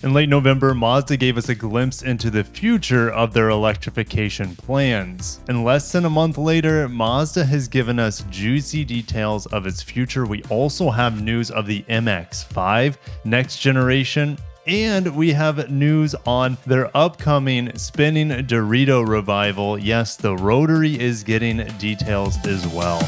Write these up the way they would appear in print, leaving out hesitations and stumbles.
In late November, Mazda gave us a glimpse into the future of their electrification plans. And less than a month later, Mazda has given us juicy details of its future. We also have news of the MX-5 next generation, and we have news on their upcoming spinning Dorito revival. Yes, the Rotary is getting details as well.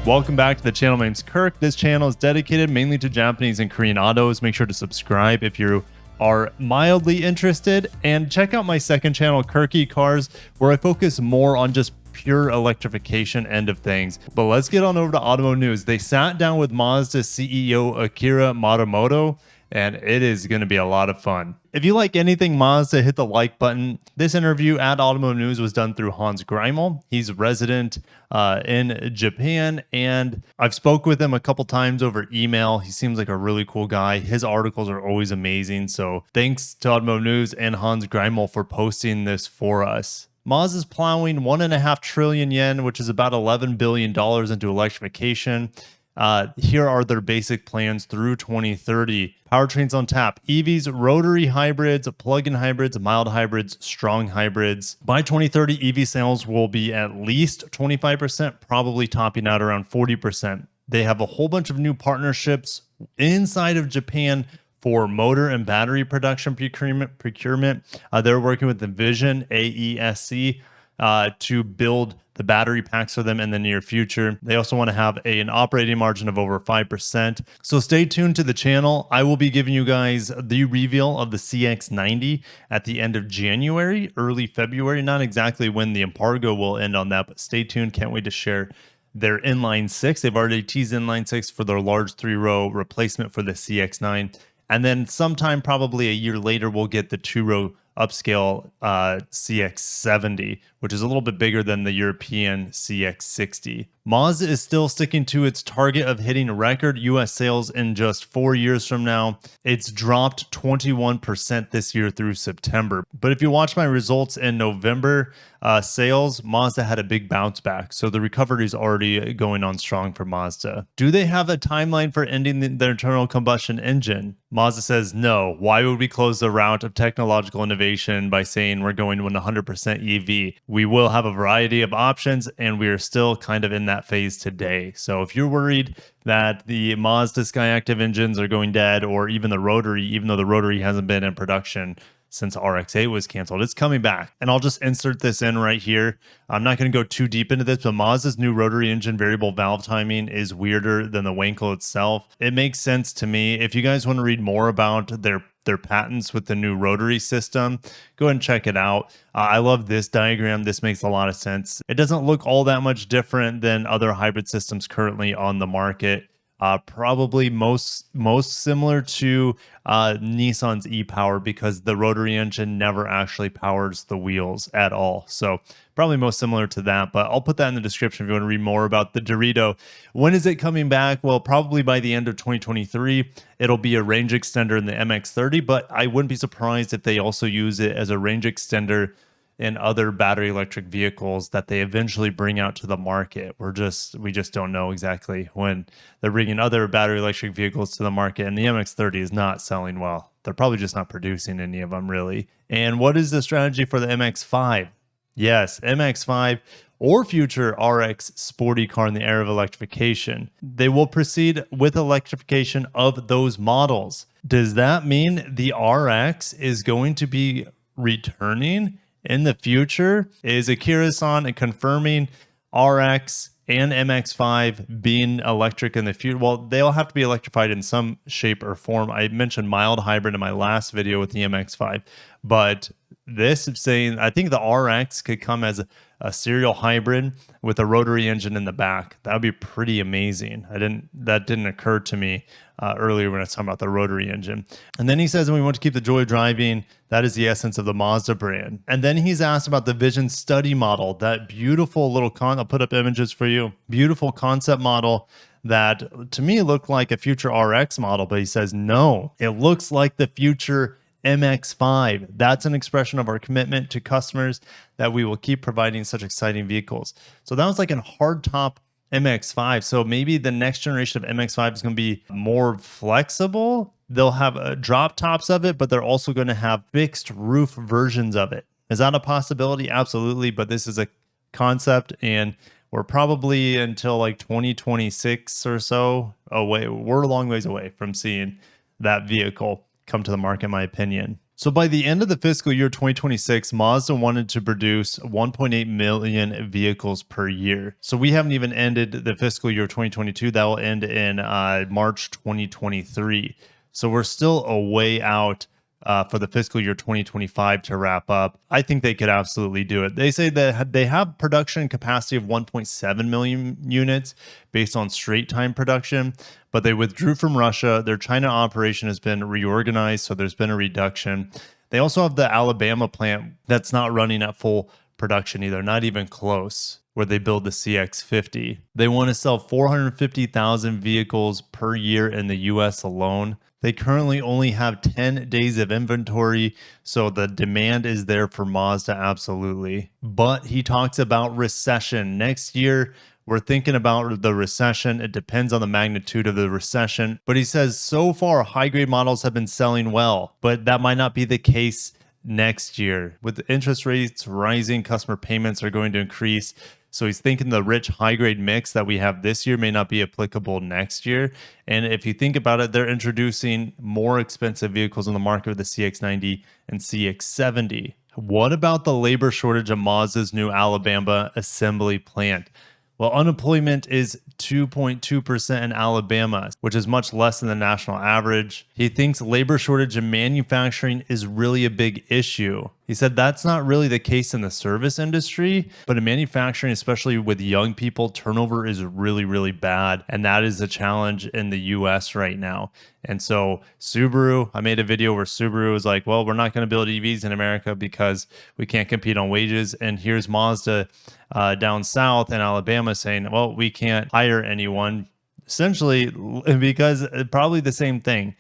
Welcome back to the channel. My name's Kirk. This channel is dedicated mainly to Japanese and Korean autos. Make sure to subscribe if you are mildly interested, and check out my second channel, Kirky Cars, where I focus more on just pure electrification end of things. But let's get on over to Automo News. They sat down with Mazda CEO Akira Matsumoto, and it is going to be a lot of fun. If you like anything Mazda, hit the like button. This interview at Automo News was done through Hans Greimel. He's resident in Japan, and I've spoke with him a couple times over email. He seems like a really cool guy. His articles are always amazing. So thanks to Automo News and Hans Greimel for posting this for us. Mazda's plowing 1.5 trillion yen, which is about $11 billion into electrification. Here are their basic plans through 2030. Powertrains on tap: EVs, rotary hybrids, plug-in hybrids, mild hybrids, strong hybrids. By 2030, EV sales will be at least 25%, probably topping out around 40%. They have a whole bunch of new partnerships inside of Japan for motor and battery production procurement. They're working with the Vision AESC to build the battery packs for them in the near future. They also want to have an operating margin of over 5%. So stay tuned to the channel. I will be giving you guys the reveal of the CX-90 at the end of January, early February. Not exactly when the embargo will end on that, but stay tuned. Can't wait to share their inline 6. They've already teased inline 6 for their large 3-row replacement for the CX-9. And then sometime probably a year later, we'll get the 2-row upscale CX-70, which is a little bit bigger than the European CX-60. Mazda is still sticking to its target of hitting record US sales in just 4 years from now. It's dropped 21% this year through September. But if you watch my results in November, sales, Mazda had a big bounce back. So the recovery is already going on strong for Mazda. Do they have a timeline for ending their internal combustion engine? Mazda says no. Why would we close the route of technological innovation by saying we're going to 100% EV? We will have a variety of options, and we are still kind of in that phase today. So if you're worried that the Mazda Skyactiv engines are going dead, or even the Rotary, even though the Rotary hasn't been in production since RX-8 was canceled, it's coming back. And I'll just insert this in right here. I'm not going to go too deep into this, but Mazda's new rotary engine variable valve timing is weirder than the Wankel itself. It makes sense to me. If you guys want to read more about their patents with the new rotary system, go ahead and check it out. I love this diagram. This makes a lot of sense. It doesn't look all that much different than other hybrid systems currently on the market. Probably most similar to Nissan's e-Power, because the rotary engine never actually powers the wheels at all. So probably most similar to that, but I'll put that in the description if you want to read more about the Dorito. When is it coming back? Well, probably by the end of 2023. It'll be a range extender in the MX-30, but I wouldn't be surprised if they also use it as a range extender in other battery electric vehicles that they eventually bring out to the market. We just don't know exactly when they're bringing other battery electric vehicles to the market, and the MX-30 is not selling well. They're probably just not producing any of them, really. And what is the strategy for the MX-5? Yes, MX-5 or future RX sporty car in the era of electrification. They will proceed with electrification of those models. Does that mean the RX is going to be returning in the future? Is Akira-san confirming RX and MX-5 being electric in the future? Well, they'll have to be electrified in some shape or form. I mentioned mild hybrid in my last video with the MX-5, but this is saying I think the RX could come as a serial hybrid with a rotary engine in the back. That would be pretty amazing. That didn't occur to me earlier when I was talking about the rotary engine. And then he says, and we want to keep the joy of driving. That is the essence of the Mazda brand. And then he's asked about the Vision study model, that beautiful little I'll put up images for you. Beautiful concept model that to me looked like a future RX model, but he says, no, it looks like the future MX-5. That's an expression of our commitment to customers that we will keep providing such exciting vehicles. So that was like a hardtop MX-5. So maybe the next generation of MX-5 is going to be more flexible. They'll have drop tops of it, but they're also going to have fixed roof versions of it. Is that a possibility? Absolutely. But this is a concept, and we're probably until like 2026 or so away. We're a long ways away from seeing that vehicle come to the market, in my opinion. So by the end of the fiscal year 2026, Mazda wanted to produce 1.8 million vehicles per year. So we haven't even ended the fiscal year 2022. That will end in March 2023. So we're still a way out for the fiscal year 2025 to wrap up. I think they could absolutely do it. They say that they have production capacity of 1.7 million units based on straight time production, but they withdrew from Russia. Their China operation has been reorganized, so there's been a reduction. They also have the Alabama plant that's not running at full production either, not even close, where they build the CX-50. They want to sell 450,000 vehicles per year in the US alone. They currently only have 10 days of inventory, so the demand is there for Mazda, absolutely. But he talks about recession. Next year, we're thinking about the recession. It depends on the magnitude of the recession. But he says so far, high-grade models have been selling well, but that might not be the case next year. With interest rates rising, customer payments are going to increase. So he's thinking the rich high-grade mix that we have this year may not be applicable next year. And if you think about it, they're introducing more expensive vehicles on the market with the CX-90 and CX-70. What about the labor shortage of Mazda's new Alabama assembly plant? Well, unemployment is 2.2% in Alabama, which is much less than the national average. He thinks labor shortage in manufacturing is really a big issue. He said that's not really the case in the service industry, but in manufacturing, especially with young people, turnover is really, really bad. And that is a challenge in the US right now. And so Subaru, I made a video where Subaru was like, well, we're not going to build EVs in America because we can't compete on wages. And here's Mazda down south in Alabama saying, well, we can't hire anyone, essentially because probably the same thing.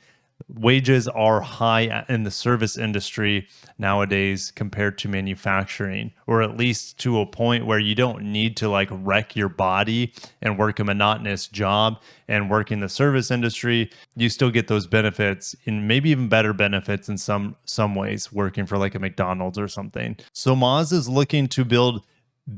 Wages are high in the service industry nowadays compared to manufacturing, or at least to a point where you don't need to like wreck your body and work a monotonous job. And work in the service industry, you still get those benefits, and maybe even better benefits in some ways, working for like a McDonald's or something. So Mazda is looking to build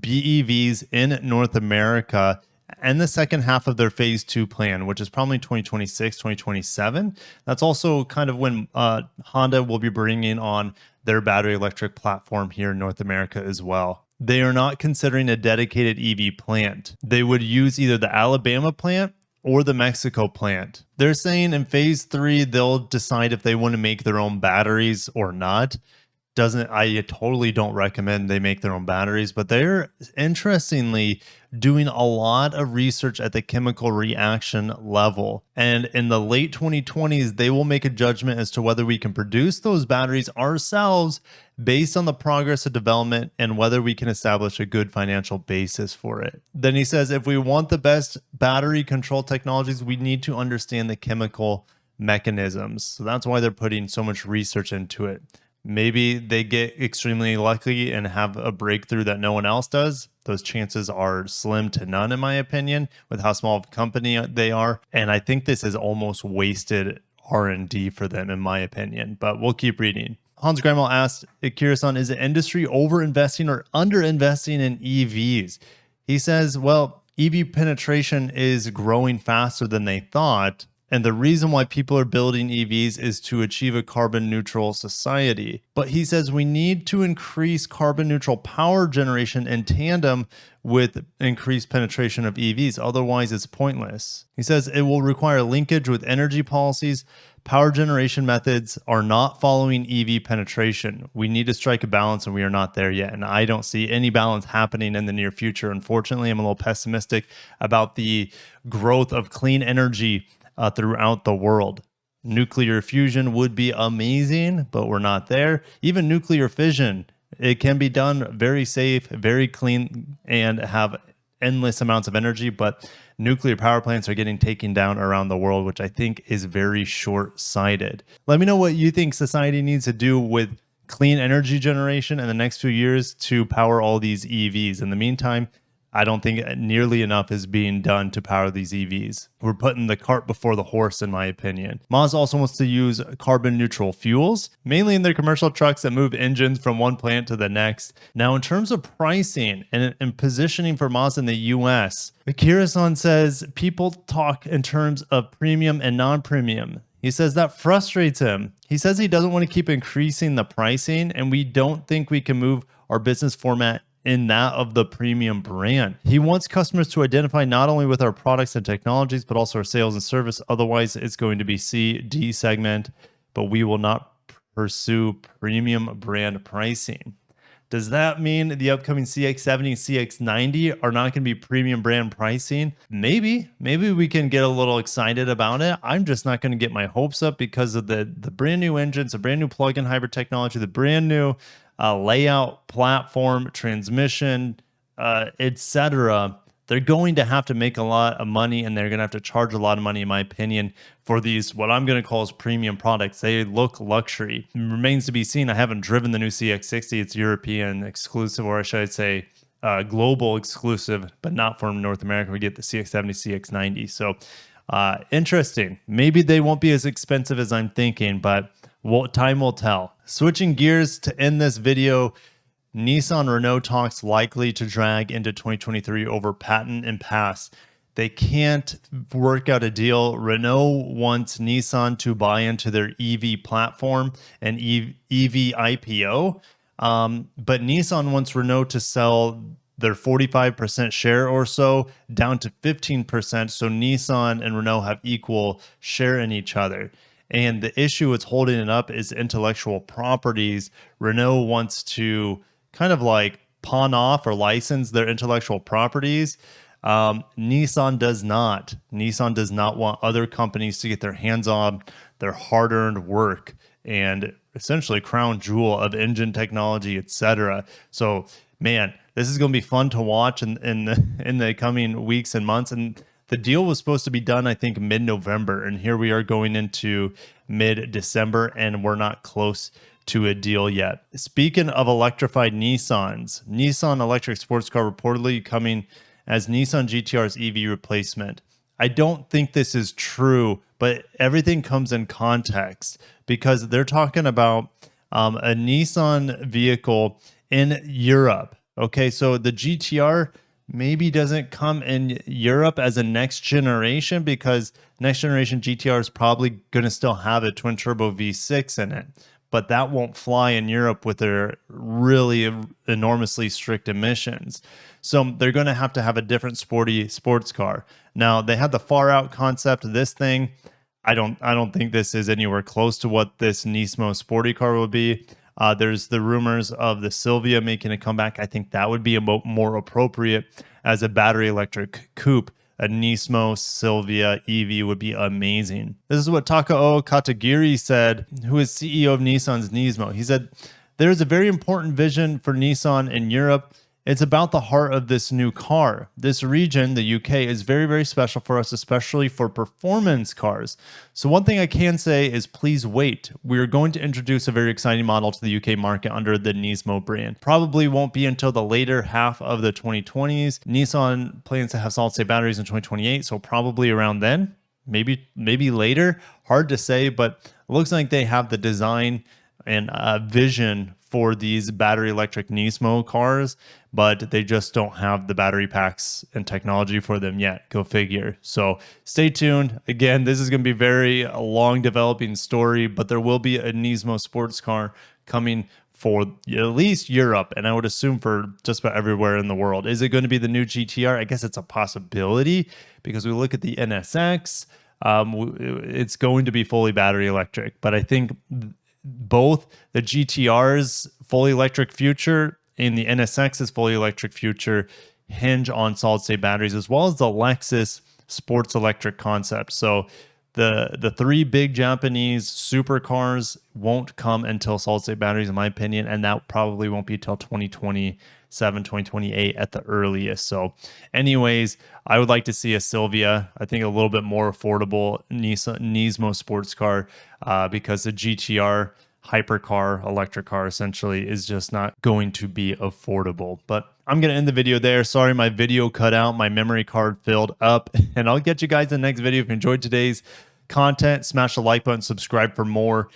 BEVs in North America and the second half of their phase 2 plan, which is probably 2026, 2027. That's also kind of when Honda will be bringing on their battery electric platform here in North America as well. They are not considering a dedicated EV plant. They would use either the Alabama plant or the Mexico plant. They're saying in phase 3, they'll decide if they want to make their own batteries or not. I totally don't recommend they make their own batteries, but they're interestingly doing a lot of research at the chemical reaction level. And in the late 2020s, they will make a judgment as to whether we can produce those batteries ourselves based on the progress of development and whether we can establish a good financial basis for it. Then he says, if we want the best battery control technologies, we need to understand the chemical mechanisms. So that's why they're putting so much research into it. Maybe they get extremely lucky and have a breakthrough that no one else does. Those chances are slim to none, in my opinion, with how small of a company they are. And I think this is almost wasted R&D for them, in my opinion. But we'll keep reading. Hans Grimel asked Kirasan, is the industry over-investing or under-investing in EVs? He says, well, EV penetration is growing faster than they thought. And the reason why people are building EVs is to achieve a carbon neutral society. But he says we need to increase carbon neutral power generation in tandem with increased penetration of EVs. Otherwise, it's pointless. He says it will require linkage with energy policies. Power generation methods are not following EV penetration. We need to strike a balance, and we are not there yet. And I don't see any balance happening in the near future. Unfortunately, I'm a little pessimistic about the growth of clean energy throughout the world. Nuclear fusion would be amazing, but we're not there. Even nuclear fission, it can be done very safe, very clean, and have endless amounts of energy, but nuclear power plants are getting taken down around the world, which I think is very short-sighted. Let me know what you think society needs to do with clean energy generation in the next few years to power all these EVs. In the meantime, I don't think nearly enough is being done to power these EVs. We're putting the cart before the horse, in my opinion. Mazda also wants to use carbon neutral fuels, mainly in their commercial trucks that move engines from one plant to the next. Now, in terms of pricing and positioning for Mazda in the US, Akira-san says people talk in terms of premium and non-premium. He says that frustrates him. He says he doesn't want to keep increasing the pricing, and we don't think we can move our business format in that of the premium brand. He wants customers to identify not only with our products and technologies, but also our sales and service. Otherwise, it's going to be C, D segment, but we will not pursue premium brand pricing. Does that mean the upcoming CX-70 and CX-90 are not going to be premium brand pricing? Maybe we can get a little excited about it. I'm just not going to get my hopes up because of the brand new engines, the brand new plug-in hybrid technology, the brand new layout, platform, transmission, etc. They're going to have to make a lot of money, and they're going to have to charge a lot of money, in my opinion, for these, what I'm going to call as premium products. They look luxury. It remains to be seen. I haven't driven the new CX-60. It's European exclusive, or I should say global exclusive, but not from North America. We get the CX-70, CX-90. So interesting. Maybe they won't be as expensive as I'm thinking, but time will tell. Switching gears to end this video, Nissan Renault talks likely to drag into 2023 over patent impasse. They can't work out a deal. Renault wants Nissan to buy into their EV platform and EV IPO, but Nissan wants Renault to sell their 45% share or so down to 15%, so Nissan and Renault have equal share in each other. And the issue it's holding it up is intellectual properties. Renault wants to kind of like pawn off or license their intellectual properties. Nissan does not. Nissan does not want other companies to get their hands on their hard-earned work and essentially crown jewel of engine technology, etc. So, man, this is going to be fun to watch in the coming weeks and months. And the deal was supposed to be done, I think, mid-November, and here we are going into mid-December, and we're not close to a deal yet. Speaking of electrified Nissans, Nissan electric sports car reportedly coming as Nissan GTR's EV replacement. I don't think this is true, but everything comes in context because they're talking about a Nissan vehicle in Europe. Okay, so the GTR maybe doesn't come in Europe as a next generation because next generation GTR is probably going to still have a twin turbo V6 in it, but that won't fly in Europe with their really enormously strict emissions. So they're going to have a different sporty sports car. Now they had the far out concept of this thing. I don't think this is anywhere close to what this Nismo sporty car will be. There's the rumors of the Silvia making a comeback. I think that would be more appropriate as a battery electric coupe. A Nismo Silvia EV would be amazing. This is what Takao Katagiri said, who is CEO of Nissan's Nismo. He said, "There is a very important vision for Nissan in Europe. It's about the heart of this new car. This region, the UK, is very, very special for us, especially for performance cars. So one thing I can say is please wait. We are going to introduce a very exciting model to the UK market under the Nismo brand. Probably won't be until the later half of the 2020s. Nissan plans to have solid-state batteries in 2028, so probably around then. Maybe later. Hard to say, but it looks like they have the design and vision for these battery electric Nismo cars, but they just don't have the battery packs and technology for them yet. Go figure. So stay tuned. Again, this is going to be very a long developing story, but there will be a Nismo sports car coming for at least Europe, and I would assume for just about everywhere in the world. Is it going to be the new GTR? I guess it's a possibility because we look at the NSX. It's going to be fully battery electric, but I think both the GTR's fully electric future and the NSX's fully electric future hinge on solid-state batteries, as well as the Lexus sports electric concept. So the three big Japanese supercars won't come until solid-state batteries, in my opinion, and that probably won't be until 2027, 2028 at the earliest. So anyways, I would like to see a Silvia, I think a little bit more affordable Nismo sports car because the GTR hypercar, electric car essentially, is just not going to be affordable. But I'm going to end the video there. Sorry, my video cut out, my memory card filled up, and I'll get you guys in the next video. If you enjoyed today's content, smash the like button, subscribe for more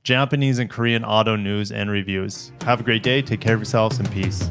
Japanese and Korean auto news and reviews. Have a great day. Take care of yourselves and peace.